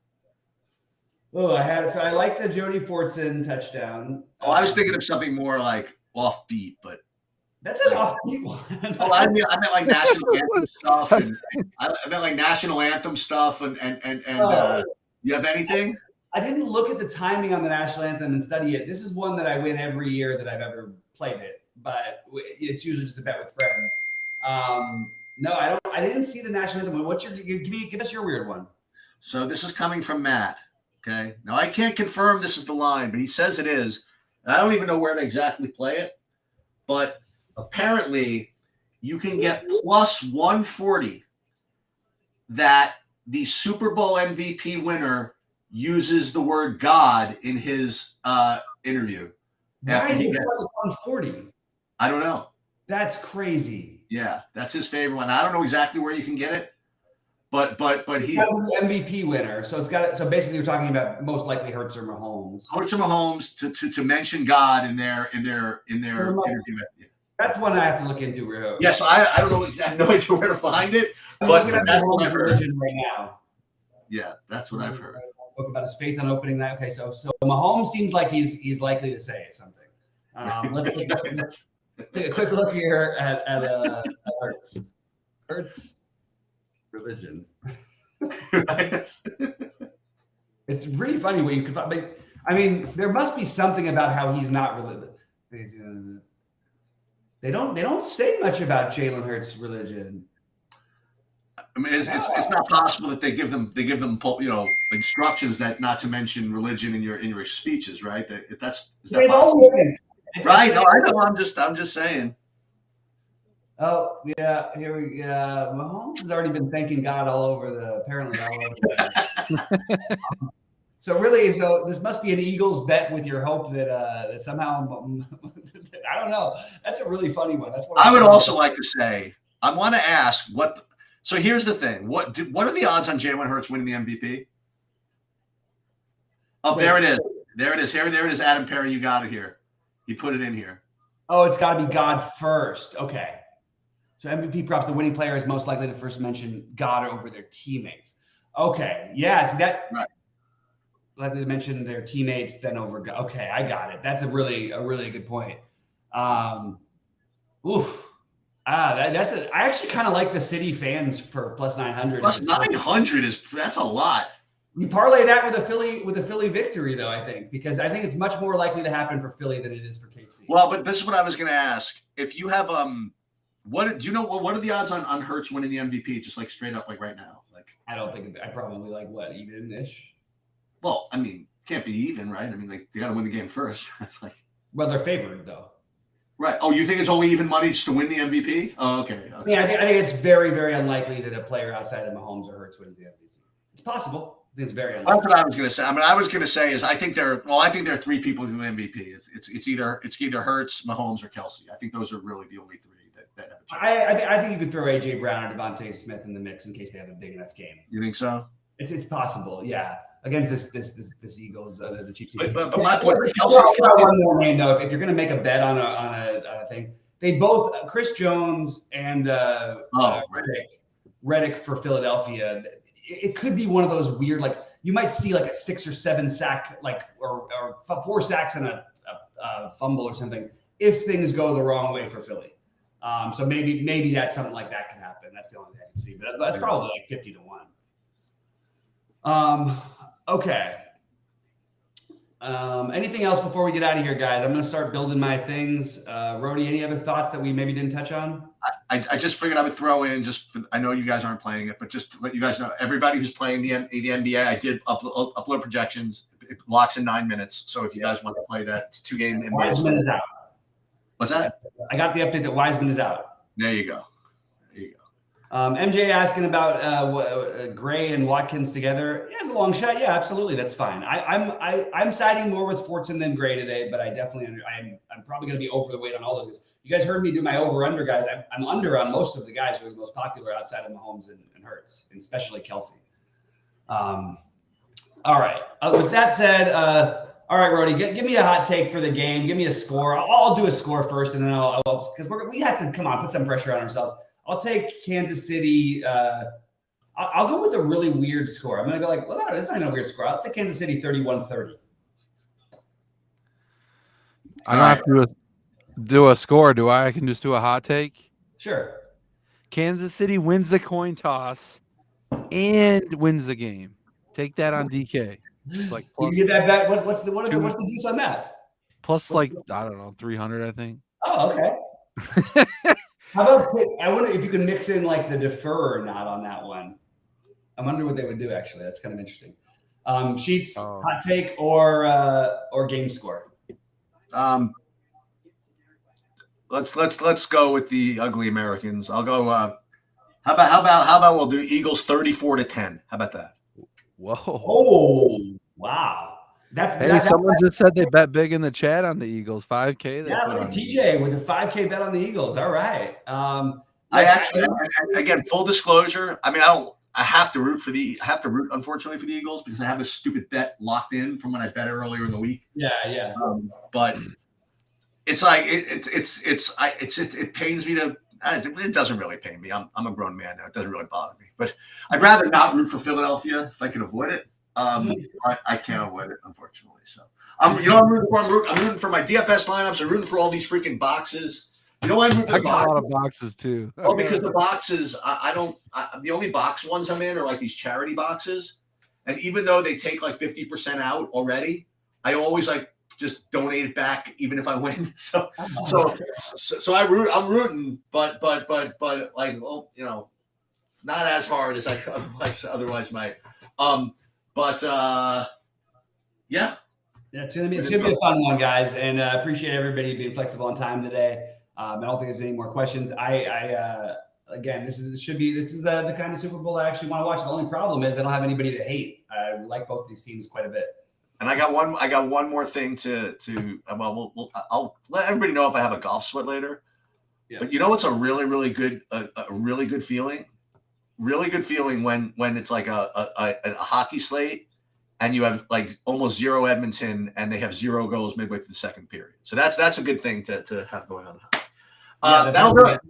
Oh, I like the Jody Fortson touchdown. I was thinking of something more like offbeat, but That's enough people. Oh, I meant like national anthem stuff, and, I meant like national anthem stuff, and I meant like national anthem stuff, and you have anything? I didn't look at the timing on the national anthem and study it. This is one that I win every year that I've ever played it, but it's usually just a bet with friends. No, I don't. I didn't see the national anthem. What's your? Give us your weird one. So this is coming from Matt. Okay, now I can't confirm this is the line, but he says it is. And I don't even know where to exactly play it, but apparently you can get plus 140 that the Super Bowl MVP winner uses the word God in his interview. Why is it plus 140? I don't know. That's crazy. Yeah, that's his favorite one. I don't know exactly where you can get it, but he MVP winner. So it's got it. So basically, you're talking about most likely Hurts or Mahomes. Hurts or Mahomes to mention God in their interview. That's one I have to look into. Real. Yeah, so I don't know exactly, no idea where to find it, but that's what I've heard right now. Yeah, that's what I've heard. Spoke about his faith on opening night. Okay, so Mahomes seems like he's likely to say something. Let's take a quick look here at Hurts. Hurts religion. It's pretty funny what you could find. I mean, there must be something about how he's not religious. They don't say much about Jalen Hurts' religion. I mean, it's not possible that they give them instructions that not to mention religion in your speeches, right? That's possible? Right? No, I know. I'm just saying. Oh yeah, here we go. Mahomes has already been thanking God all over So this must be an Eagles bet with your hope that somehow I don't know. That's a really funny one. That's what I would also like to say. I want to ask what. So here's the thing. What are the odds on Jalen Hurts winning the MVP? Oh, there it is. There it is. There it is. Adam Perry, you got it here. He put it in here. Oh, it's got to be God first. Okay. So MVP props, the winning player is most likely to first mention God over their teammates. Okay. Yeah. See that. Right. Likely to mention their teammates, then over God. Okay, I got it. That's a really good point. I actually kind of like the City fans for plus 900. Plus 900 that's a lot. You parlay that with a Philly victory, though, I think, because I think it's much more likely to happen for Philly than it is for KC. Well, but this is what I was going to ask. If you have what are the odds on Hurts winning the MVP? Just like straight up, like right now. Like I don't think I probably like what even-ish. Well, I mean, can't be even, right? I mean, like they got to win the game first. That's like. Well, they're favored though. Right. Oh, you think it's only even money just to win the MVP? Oh, okay. Yeah, I think it's very, very unlikely that a player outside of Mahomes or Hurts wins the MVP. It's possible. I think it's very unlikely. That's what I was going to say. I mean, I was going to say is I think there are three people who win MVP. It's either Hurts, Mahomes, or Kelsey. I think those are really the only three that have a chance. I think you could throw AJ Brown or Devontae Smith in the mix in case they have a big enough game. You think so? It's possible, yeah. Against this Eagles, the Chiefs. But my point, one more name though. If you're going to make a bet on a thing, they both Chris Jones and Reddick for Philadelphia. It could be one of those weird, like you might see like a 6 or 7 sack, like or 4 sacks and a fumble or something if things go the wrong way for Philly. So maybe that's something like that could happen. That's the only thing I can see. But that's probably like 50 to 1. Okay. Anything else before we get out of here, guys? I'm going to start building my things. Rody, any other thoughts that we maybe didn't touch on? I just figured I would throw in I know you guys aren't playing it, but just to let you guys know, everybody who's playing the NBA, I did upload projections. It locks in 9 minutes. So if you guys want to play that, it's 2-game NBA. Wiseman is out. What's that? I got the update that Wiseman is out. There you go. MJ asking about Gray and Watkins together. Yeah, it's a long shot. Yeah, absolutely. That's fine. I'm siding more with Fortson than Gray today, but I'm probably going to be over the weight on all of this. You guys heard me do my over-under, guys. I'm under on most of the guys who are the most popular outside of Mahomes and Hurts, and especially Kelsey. All right. With that said, all right, Rody, give me a hot take for the game. Give me a score. I'll do a score first, and then I'll because we have to put some pressure on ourselves. I'll take Kansas City. I'll go with a really weird score. I'm going to go like, well, no, it's not a weird score. I'll take Kansas City 31-30. do a score. Do I? I can just do a hot take. Sure. Kansas City wins the coin toss and wins the game. Take that on DK. It's like You plus can get that bet. What's the juice on that? plus like I don't know 300. I think. Oh, okay. How about I wonder if you can mix in like the defer or not on that one. I wonder what they would do. Actually, that's kind of interesting. Sheets, hot take, or game score. Let's go with the ugly Americans. I'll go. How about we'll do Eagles 34-10. How about that? Whoa! Oh, wow! Someone just said they bet big in the chat on the Eagles. 5K. Yeah, look at TJ with a 5K bet on the Eagles. All right. I actually, again, full disclosure. I mean, I have to root, unfortunately, for the Eagles because I have this stupid bet locked in from when I bet earlier in the week. Yeah. But it's like it pains me to. It doesn't really pain me. I'm a grown man now. It doesn't really bother me. But I'd rather not root for Philadelphia if I can avoid it. I can't avoid it, unfortunately. So I'm rooting for my DFS lineups. I'm rooting for all these freaking boxes. You know why I'm rooting for I got a lot of boxes too. Well, because the boxes, the only box ones I'm in are like these charity boxes. And even though they take like 50% out already, I always like just donate it back, even if I win. So I'm rooting, but like, well, not as hard as I otherwise might. Yeah. It's gonna be a fun one, guys, and appreciate everybody being flexible on time today. I don't think there's any more questions. Again, this is the kind of Super Bowl I actually want to watch. The only problem is I don't have anybody to hate. I like both these teams quite a bit. And I got one more thing I'll let everybody know if I have a golf sweat later. Yeah. But what's a really, really good really good feeling? Really good feeling when it's like a hockey slate and you have like almost zero Edmonton and they have 0 goals midway through the second period. So that's a good thing to have going on. That'll do it.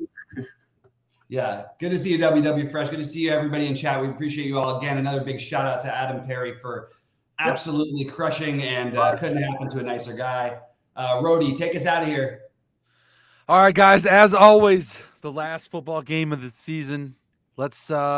Yeah. Good to see you, WW Fresh. Good to see you, everybody in chat. We appreciate you all. Again, another big shout out to Adam Perry for absolutely crushing and couldn't happen to a nicer guy. Rhodey, take us out of here. All right, guys. As always, the last football game of the season. Let's